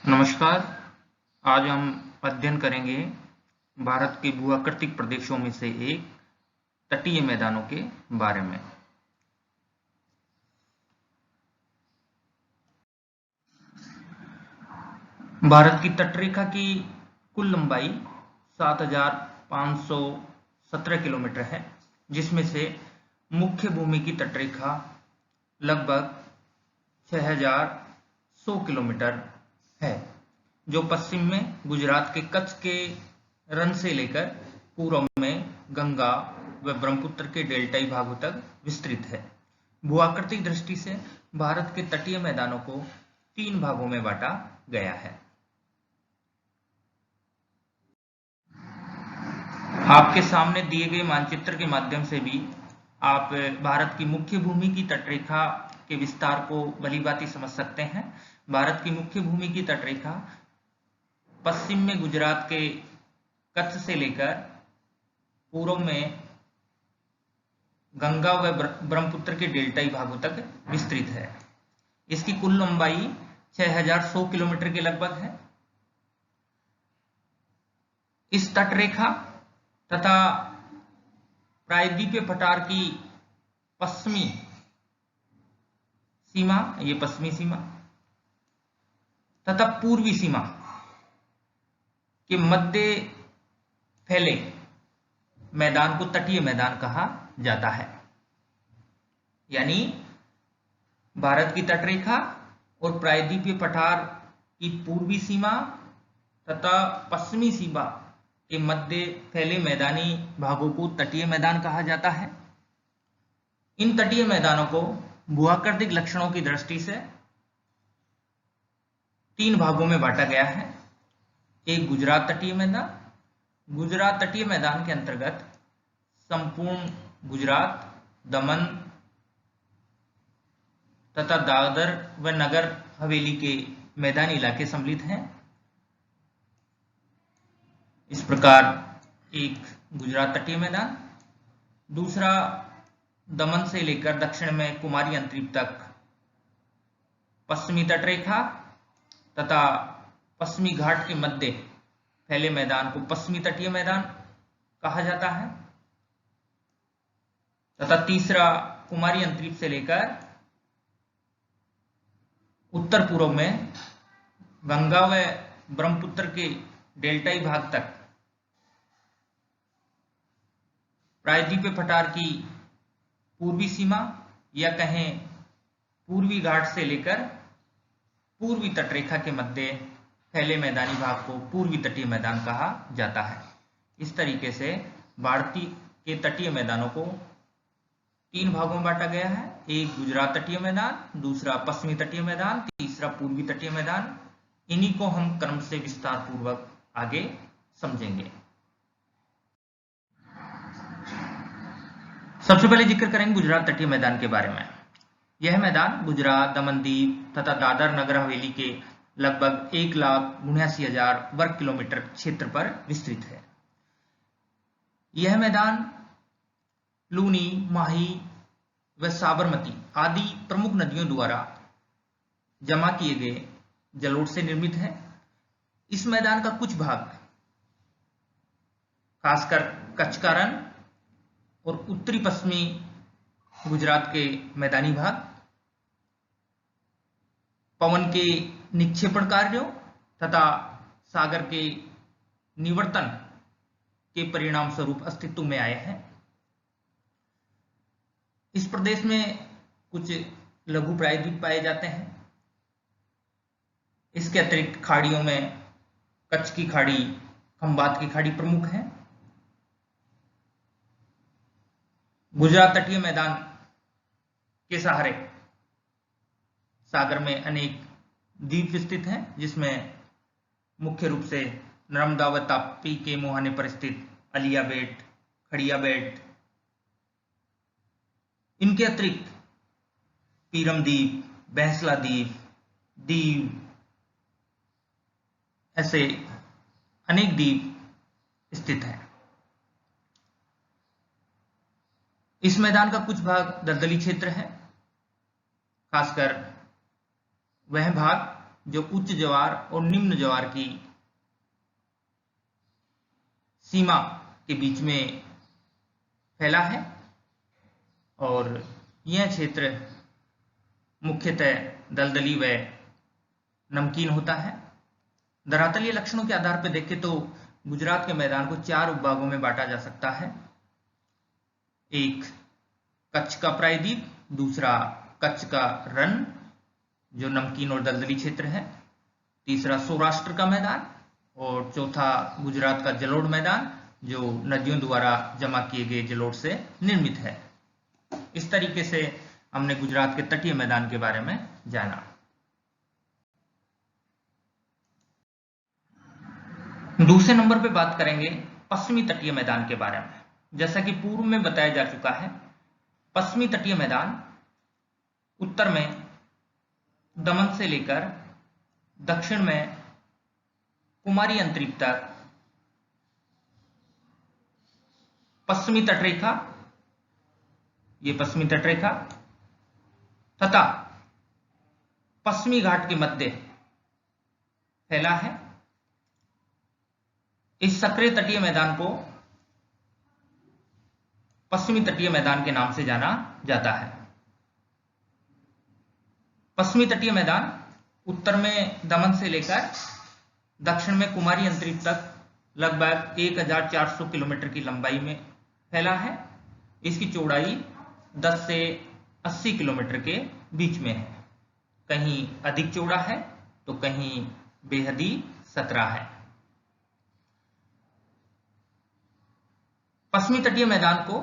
नमस्कार। आज हम अध्ययन करेंगे भारत के भूआकृतिक प्रदेशों में से एक तटीय मैदानों के बारे में। भारत की तटरेखा की कुल लंबाई 7,517 किलोमीटर है, जिसमें से मुख्य भूमि की तटरेखा लगभग 6,100 किलोमीटर है, जो पश्चिम में गुजरात के कच्छ के रण से लेकर पूर्व में गंगा व ब्रह्मपुत्र के डेल्टाई भागों तक विस्तृत है। भूआकृतिक दृष्टि से भारत के तटीय मैदानों को 3 भागों में बांटा गया है। आपके सामने दिए गए मानचित्र के माध्यम से भी आप भारत की मुख्य भूमि की तटरेखा के विस्तार को भलीभांति समझ सकते हैं। भारत की मुख्य भूमि की तटरेखा पश्चिम में गुजरात के कच्छ से लेकर पूर्व में गंगा व ब्रह्मपुत्र के डेल्टाई भागों तक विस्तृत है। इसकी कुल लंबाई 6,100 किलोमीटर के लगभग है। इस तटरेखा तथा प्रायद्वीपीय पठार की पश्चिमी सीमा, ये पश्चिमी सीमा तथा पूर्वी सीमा के मध्य फैले मैदान को तटीय मैदान कहा जाता है। यानी भारत की तटरेखा और प्रायद्वीपीय पठार की पूर्वी सीमा तथा पश्चिमी सीमा के मध्य फैले मैदानी भागों को तटीय मैदान कहा जाता है। इन तटीय मैदानों को भूआकृतिक लक्षणों की दृष्टि से 3 भागों में बांटा गया है। एक गुजरात तटीय मैदान। गुजरात तटीय मैदान के अंतर्गत संपूर्ण गुजरात, दमन तथा दादर व नगर हवेली के मैदानी इलाके सम्मिलित हैं। इस प्रकार एक गुजरात तटीय मैदान। दूसरा, दमन से लेकर दक्षिण में कुमारी अंतरीप तक पश्चिमी तटरेखा तथा पश्चिमी घाट के मध्य फैले मैदान को पश्चिमी तटीय मैदान कहा जाता है। तथा तीसरा, कुमारी अंतरीप से लेकर उत्तर पूर्व में गंगा व ब्रह्मपुत्र के डेल्टाई भाग तक प्रायद्वीपीय पठार की पूर्वी सीमा या कहें पूर्वी घाट से लेकर पूर्वी तटरेखा के मध्य फैले मैदानी भाग को पूर्वी तटीय मैदान कहा जाता है। इस तरीके से भारतीय के तटीय मैदानों को 3 भागों में बांटा गया है। एक गुजरात तटीय मैदान, दूसरा पश्चिमी तटीय मैदान, तीसरा पूर्वी तटीय मैदान। इन्हीं को हम क्रम से विस्तार पूर्वक आगे समझेंगे। सबसे पहले जिक्र करेंगे गुजरात तटीय मैदान के बारे में। यह मैदान गुजरात, दमनदीप तथा दादर नगर हवेली के लगभग 1,79,000 वर्ग किलोमीटर क्षेत्र पर विस्तृत है। यह मैदान लूनी, माही व साबरमती आदि प्रमुख नदियों द्वारा जमा किए गए जलोढ़ से निर्मित है। इस मैदान का कुछ भाग, खासकर कच्छ का रण और उत्तरी पश्चिमी गुजरात के मैदानी भाग, पवन के निक्षेपण कार्यों तथा सागर के निवर्तन के परिणाम स्वरूप अस्तित्व में आए हैं। इस प्रदेश में कुछ लघु प्रायद्वीप पाए जाते हैं। इसके अतिरिक्त खाड़ियों में कच्छ की खाड़ी, खंबात की खाड़ी प्रमुख है। गुजरात तटीय मैदान के सहारे सागर में अनेक द्वीप स्थित हैं, जिसमें मुख्य रूप से नर्मदा व ताप्ती के मुहाने पर स्थित अलिया बेट, खड़िया बेट। इनके अतिरिक्त पीरम द्वीप, बैंसला द्वीप, दीव, ऐसे अनेक द्वीप स्थित हैं। इस मैदान का कुछ भाग दलदली क्षेत्र है, खासकर वह भाग जो उच्च ज्वार और निम्न ज्वार की सीमा के बीच में फैला है और यह क्षेत्र मुख्यतः दलदली व नमकीन होता है। धरातलीय लक्षणों के आधार पर देखें तो गुजरात के मैदान को 4 उपभागों में बांटा जा सकता है। एक कच्छ का प्रायद्वीप, दूसरा कच्छ का रण जो नमकीन और दलदली क्षेत्र है, तीसरा सौराष्ट्र का मैदान और चौथा गुजरात का जलोढ़ मैदान जो नदियों द्वारा जमा किए गए जलोढ़ से निर्मित है। इस तरीके से हमने गुजरात के तटीय मैदान के बारे में जाना। दूसरे नंबर पे बात करेंगे पश्चिमी तटीय मैदान के बारे में। जैसा कि पूर्व में बताया जा चुका है, पश्चिमी तटीय मैदान उत्तर में दमन से लेकर दक्षिण में कुमारी अंतरीप तक पश्चिमी तटरेखा, ये पश्चिमी तटरेखा तथा पश्चिमी घाट के मध्य फैला है। इस सक्रिय तटीय मैदान को पश्चिमी तटीय मैदान के नाम से जाना जाता है। पश्चिमी तटीय मैदान उत्तर में दमन से लेकर दक्षिण में कुमारी अंतरीप तक लगभग 1400 किलोमीटर की लंबाई में फैला है। इसकी चौड़ाई 10 से 80 किलोमीटर के बीच में है। कहीं अधिक चौड़ा है तो कहीं बेहद ही सतरा है। पश्चिमी तटीय मैदान को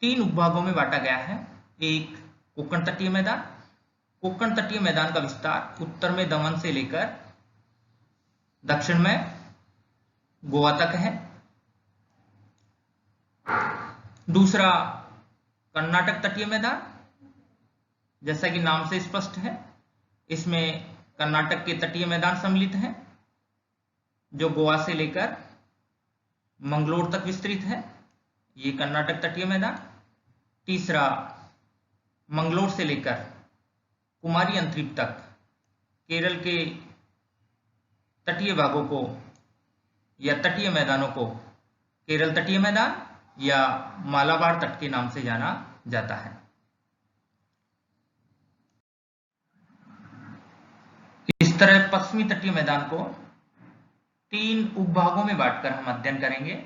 3 उपभागों में बांटा गया है। एक कोंकण तटीय मैदान। कोंकण तटीय मैदान का विस्तार उत्तर में दमन से लेकर दक्षिण में गोवा तक है। दूसरा कर्नाटक तटीय मैदान, जैसा कि नाम से स्पष्ट है, इसमें कर्नाटक के तटीय मैदान सम्मिलित हैं जो गोवा से लेकर मंगलोर तक विस्तृत है। ये कर्नाटक तटीय मैदान। तीसरा मंगलोर से लेकर कुमारी अंतरीप तक केरल के तटीय भागों को या तटीय मैदानों को केरल तटीय मैदान या मालाबार तट के नाम से जाना जाता है। इस तरह पश्चिमी तटीय मैदान को 3 उपभागों में बांटकर हम अध्ययन करेंगे।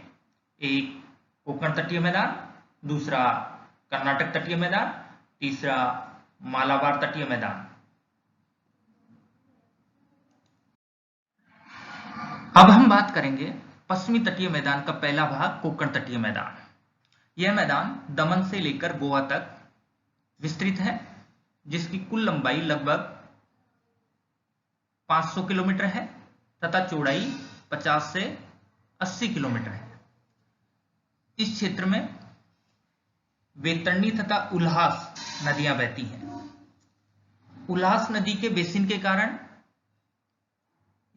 एक कोंकण तटीय मैदान, दूसरा कर्नाटक तटीय मैदान, तीसरा मालाबार तटीय मैदान। अब हम बात करेंगे पश्चिमी तटीय मैदान का पहला भाग कोंकण तटीय मैदान। यह मैदान दमन से लेकर गोवा तक विस्तृत है, जिसकी कुल लंबाई लगभग 500 किलोमीटर है तथा चौड़ाई 50 से 80 किलोमीटर है। इस क्षेत्र में वैतरणी तथा उल्हास नदियां बहती हैं। उल्हास नदी के बेसिन के कारण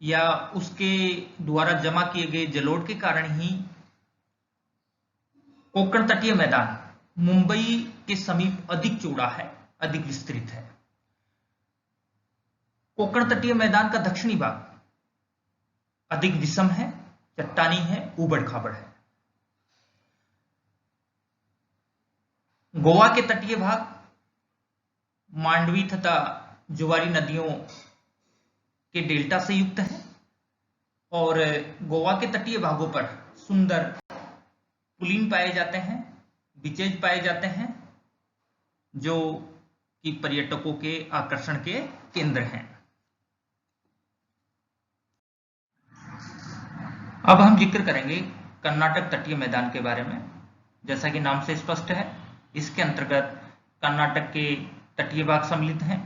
या उसके द्वारा जमा किए गए जलोढ़ के कारण ही कोंकण तटीय मैदान मुंबई के समीप अधिक चौड़ा है, अधिक विस्तृत है। कोंकण तटीय मैदान का दक्षिणी भाग अधिक विषम है, चट्टानी है, ऊबड़ खाबड़ है। गोवा के तटीय भाग मांडवी तथा जुआरी नदियों के डेल्टा से युक्त है और गोवा के तटीय भागों पर सुंदर पुलिन पाए जाते हैं, बीचेज पाए जाते हैं, जो कि पर्यटकों के आकर्षण के केंद्र हैं। अब हम जिक्र करेंगे कर्नाटक तटीय मैदान के बारे में। जैसा कि नाम से स्पष्ट है, इसके अंतर्गत कर्नाटक के तटीय भाग सम्मिलित हैं।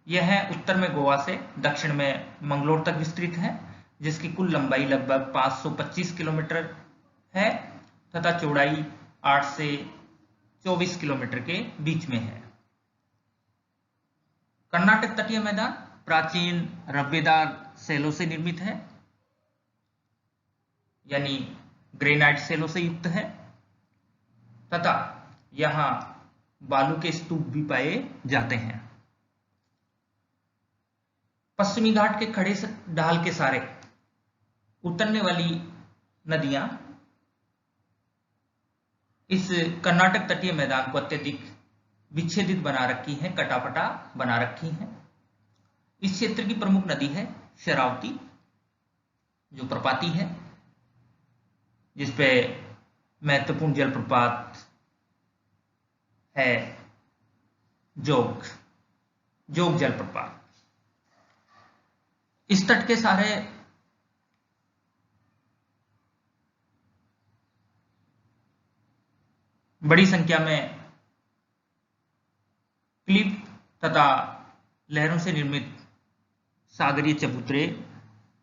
यह उत्तर में गोवा से दक्षिण में मंगलोर तक विस्तृत है, जिसकी कुल लंबाई लगभग 525 किलोमीटर है तथा चौड़ाई 8 से 24 किलोमीटर के बीच में है। कर्नाटक तटीय मैदान प्राचीन रब्बेदार सेलों से निर्मित है, यानी ग्रेनाइट सेलों से युक्त है तथा यहां बालू के स्तूप भी पाए जाते हैं। पश्चिमी घाट के खड़े ढाल के सारे उतरने वाली नदियां इस कर्नाटक तटीय मैदान को अत्यधिक विच्छेदित बना रखी हैं, कटापटा बना रखी हैं। इस क्षेत्र की प्रमुख नदी है शरावती, जो प्रपाती है, जिसपे महत्वपूर्ण जलप्रपात है जोग जलप्रपात। इस तट के सारे बड़ी संख्या में क्लिफ तथा लहरों से निर्मित सागरीय चबूतरे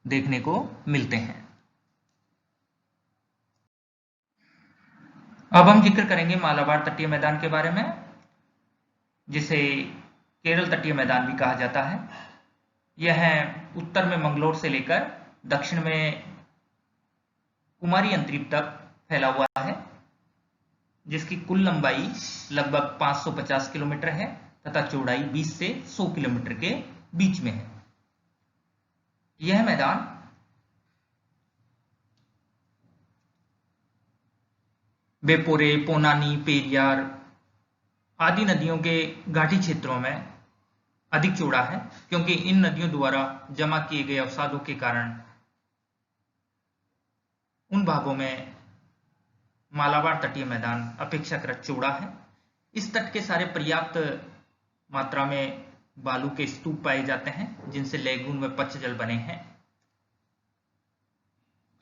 देखने को मिलते हैं। अब हम जिक्र करेंगे मालाबार तटीय मैदान के बारे में, जिसे केरल तटीय मैदान भी कहा जाता है। यह उत्तर में मंगलोर से लेकर दक्षिण में कुमारी अंतरीप तक फैला हुआ है, जिसकी कुल लंबाई लगभग 550 किलोमीटर है तथा चौड़ाई 20 से 100 किलोमीटर के बीच में है। यह मैदान बेपोरे, पोनानी, पेरियार आदि नदियों के घाटी क्षेत्रों में अधिक चौड़ा है, क्योंकि इन नदियों द्वारा जमा किए गए अवसादों के कारण उन भागों में मालाबार तटीय मैदान अपेक्षाकृत चौड़ा है। इस तट के सारे पर्याप्त मात्रा में बालू के स्तूप पाए जाते हैं, जिनसे लेगून व पच्चजल बने हैं।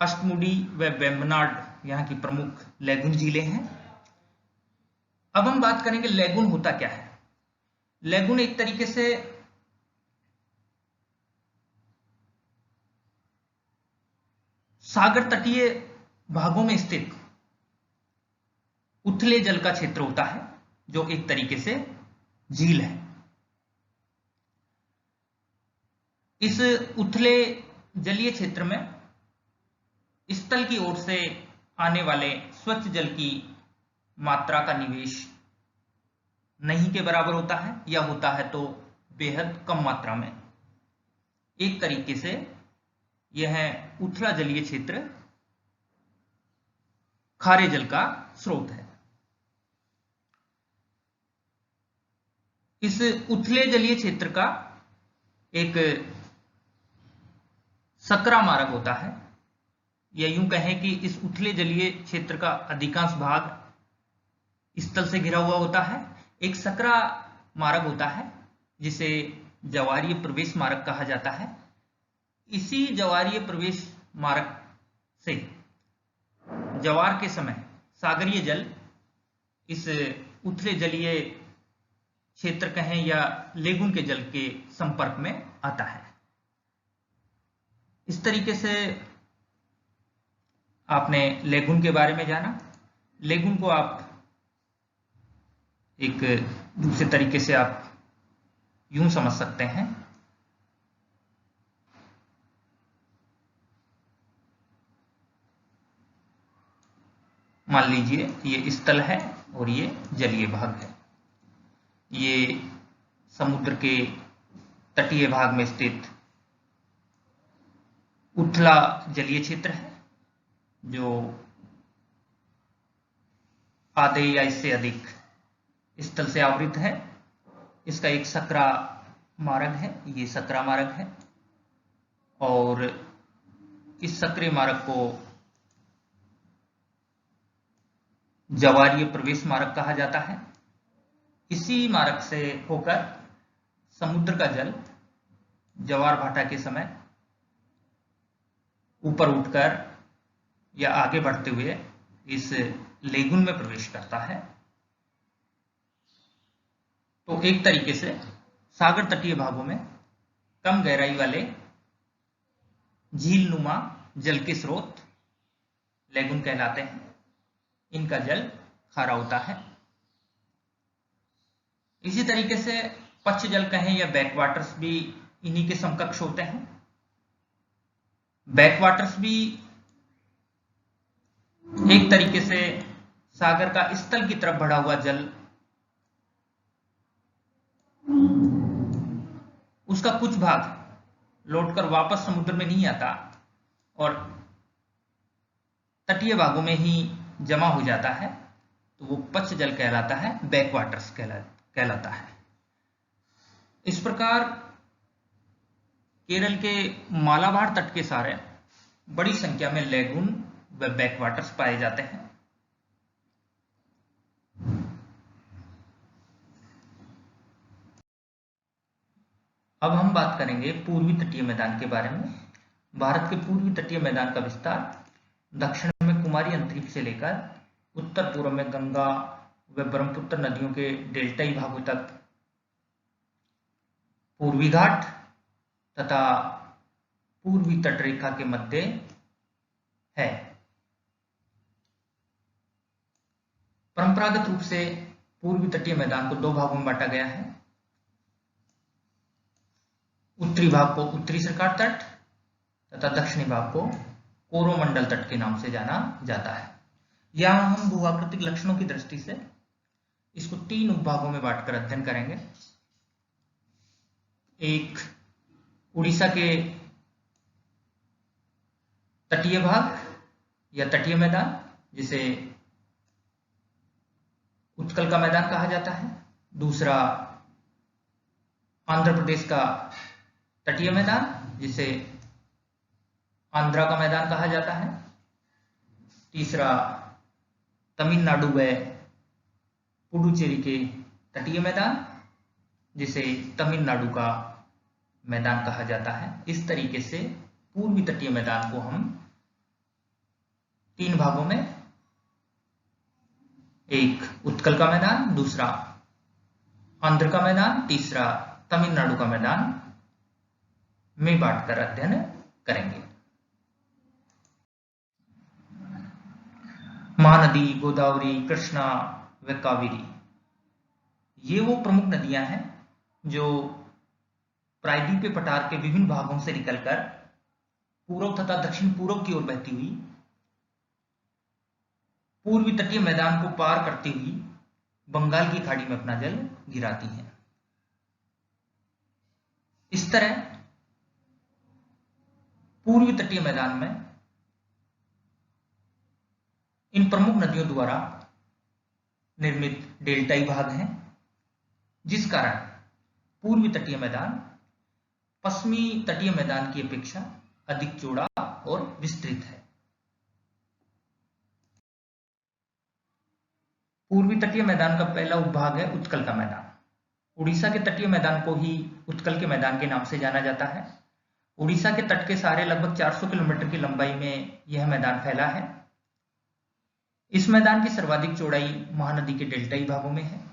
अष्टमुडी व वेम्बनाड यहाँ की प्रमुख लेगून झीलें हैं। अब हम बात करेंगे लेगून होता क्या है। लेगून एक तरीके से सागर तटीय भागों में स्थित उथले जल का क्षेत्र होता है, जो एक तरीके से झील है। इस उथले जलीय क्षेत्र में स्थल की ओर से आने वाले स्वच्छ जल की मात्रा का निवेश नहीं के बराबर होता है, या होता है तो बेहद कम मात्रा में। एक तरीके से यह उथला जलीय क्षेत्र खारे जल का स्रोत है। इस उथले जलीय क्षेत्र का एक सकरा मार्ग होता है, या यूं कहें कि इस उथले जलीय क्षेत्र का अधिकांश भाग स्थल से घिरा हुआ होता है। एक सकरा मार्ग होता है जिसे ज्वारीय प्रवेश मार्ग कहा जाता है। इसी ज्वारीय प्रवेश मार्ग से ज्वार के समय सागरीय जल इस उथले जलीय क्षेत्र कहें या लेगून के जल के संपर्क में आता है। इस तरीके से आपने लेगून के बारे में जाना। लेगून को आप एक दूसरे तरीके से आप यूं समझ सकते हैं, मान लीजिए ये स्थल है और ये जलीय भाग है। ये समुद्र के तटीय भाग में स्थित उथला जलीय क्षेत्र है, जो आधे या इससे अधिक स्थल से आवृत है। इसका एक सकरा मार्ग है, ये सकरा मार्ग है, और इस सकरे मार्ग को ज्वारीय प्रवेश मार्ग कहा जाता है। इसी मार्ग से होकर समुद्र का जल ज्वार भाटा के समय ऊपर उठकर या आगे बढ़ते हुए इस लेगून में प्रवेश करता है। तो एक तरीके से सागर तटीय भागों में कम गहराई वाले झील नुमा जल के स्रोत लेगून कहलाते हैं। इनका जल खारा होता है। इसी तरीके से पच्च जल कहें या बैकवाटर्स भी इन्हीं के समकक्ष होते हैं। बैकवाटर्स भी एक तरीके से सागर का स्थल की तरफ बढ़ा हुआ जल, उसका कुछ भाग लौटकर वापस समुद्र में नहीं आता और तटीय भागों में ही जमा हो जाता है, तो वो पच्छ जल कहलाता है, बैक वाटर्स कहलाता है। इस प्रकार केरल के मालाबार तट के सारे बड़ी संख्या में लेगून व बैक वाटर्स पाए जाते हैं। अब हम बात करेंगे पूर्वी तटीय मैदान के बारे में। भारत के पूर्वी तटीय मैदान का विस्तार दक्षिण में कुमारी अंतरीप से लेकर उत्तर पूर्व में गंगा व ब्रह्मपुत्र नदियों के डेल्टाई भागों तक, पूर्वी घाट तथा पूर्वी तटरेखा के मध्य है। परंपरागत रूप से पूर्वी तटीय मैदान को दो भागों में बांटा गया है। उत्तरी भाग को उत्तरी सरकार तट तथा दक्षिणी भाग को कोरोमंडल तट के नाम से जाना जाता है। यहां हम भूआकृतिक लक्षणों की दृष्टि से इसको तीन उपभागों में बांटकर अध्ययन करेंगे। एक उड़ीसा के तटीय भाग या तटीय मैदान, जिसे उत्कल का मैदान कहा जाता है। दूसरा आंध्र प्रदेश का तटीय मैदान, जिसे आंध्रा का मैदान कहा जाता है। तीसरा तमिलनाडु व पुडुचेरी के तटीय मैदान, जिसे तमिलनाडु का मैदान कहा जाता है। इस तरीके से पूर्वी तटीय मैदान को हम तीन भागों में, एक उत्कल का मैदान, दूसरा आंध्र का मैदान, तीसरा तमिलनाडु का मैदान में बांटकर अध्ययन करेंगे। महानदी, गोदावरी, कृष्णा व कावेरी, ये वो प्रमुख नदियां हैं जो प्रायद्वीपीय पठार के विभिन्न भागों से निकलकर पूर्व तथा दक्षिण पूर्व की ओर बहती हुई पूर्वी तटीय मैदान को पार करती हुई बंगाल की खाड़ी में अपना जल गिराती हैं। इस तरह पूर्वी तटीय मैदान में इन प्रमुख नदियों द्वारा निर्मित डेल्टाई भाग हैं, जिस कारण पूर्वी तटीय मैदान पश्चिमी तटीय मैदान की अपेक्षा अधिक चौड़ा और विस्तृत है। पूर्वी तटीय मैदान का पहला उपभाग है उत्कल का मैदान। उड़ीसा के तटीय मैदान को ही उत्कल के मैदान के नाम से जाना जाता है। उड़ीसा के तट के सहारे लगभग 400 किलोमीटर की लंबाई में यह मैदान फैला है। इस मैदान की सर्वाधिक चौड़ाई महानदी के डेल्टाई भागों में है।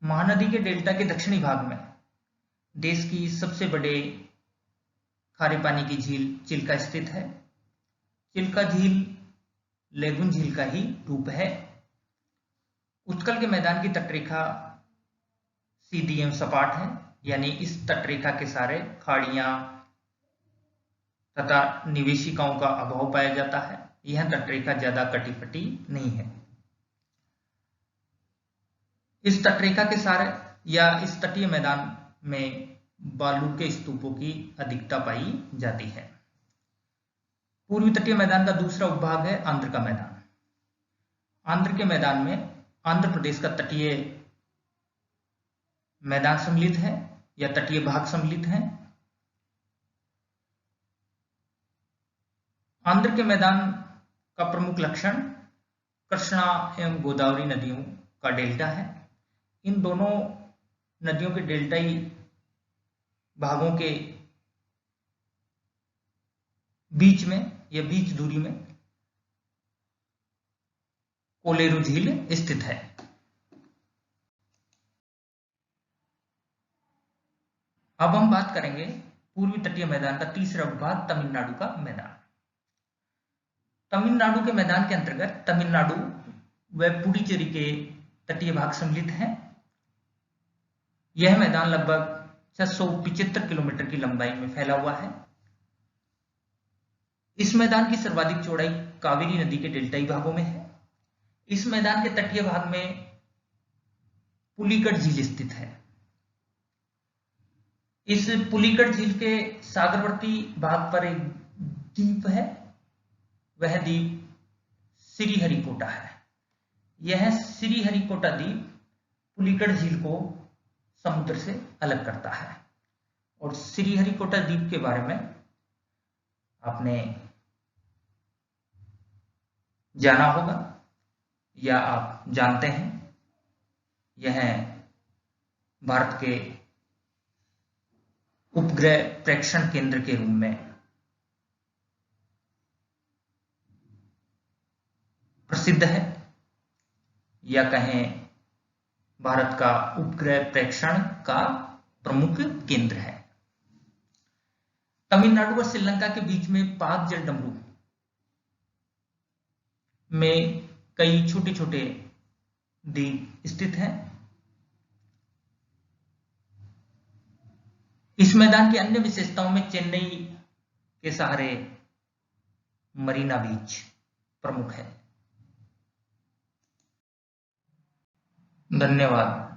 महानदी के डेल्टा के दक्षिणी भाग में देश की सबसे बड़े खारे पानी की झील चिल्का स्थित है। चिल्का झील लेगुन झील का ही रूप है। उत्कल के मैदान की तटरेखा सीधी एवं सपाट है, यानी इस तटरेखा के सारे खाड़ियां तथा निवेशिकाओं का अभाव पाया जाता है। यह तटरेखा ज्यादा कटी-फटी नहीं है। इस तटरेखा के सारे या इस तटीय मैदान में बालू के स्तूपों की अधिकता पाई जाती है। पूर्वी तटीय मैदान का दूसरा उपभाग है आंध्र का मैदान। आंध्र के मैदान में आंध्र प्रदेश का तटीय मैदान सम्मिलित है या तटीय भाग सम्मिलित है। आंध्र के मैदान का प्रमुख लक्षण कृष्णा एवं गोदावरी नदियों का डेल्टा है। इन दोनों नदियों के डेल्टाई भागों के बीच में या बीच दूरी में कोलेरू झील स्थित है। अब हम बात करेंगे पूर्वी तटीय मैदान का तीसरा उपभाग तमिलनाडु का मैदान। तमिलनाडु के मैदान के अंतर्गत तमिलनाडु व पुडुचेरी के तटीय भाग सम्मिलित हैं। यह मैदान लगभग 675 किलोमीटर की लंबाई में फैला हुआ है। इस मैदान की सर्वाधिक चौड़ाई कावेरी नदी के डेल्टाई भागों में है। इस मैदान के तटीय भाग में पुलिकट झील स्थित है। इस पुलिकट झील के सागरवर्ती भाग पर एक द्वीप है, वह द्वीप श्रीहरिकोटा है। यह श्रीहरिकोटा द्वीप पुलिकट झील को समुद्र से अलग करता है। और श्रीहरिकोटा द्वीप के बारे में आपने जाना होगा या आप जानते हैं, यह भारत के उपग्रह प्रेक्षण केंद्र के रूप में प्रसिद्ध है, या कहें भारत का उपग्रह प्रेक्षण का प्रमुख केंद्र है। तमिलनाडु और श्रीलंका के बीच में पाक जलडमरू में कई छोटे छोटे द्वीप स्थित हैं। इस मैदान की अन्य विशेषताओं में चेन्नई के सहारे मरीना बीच प्रमुख है। धन्यवाद।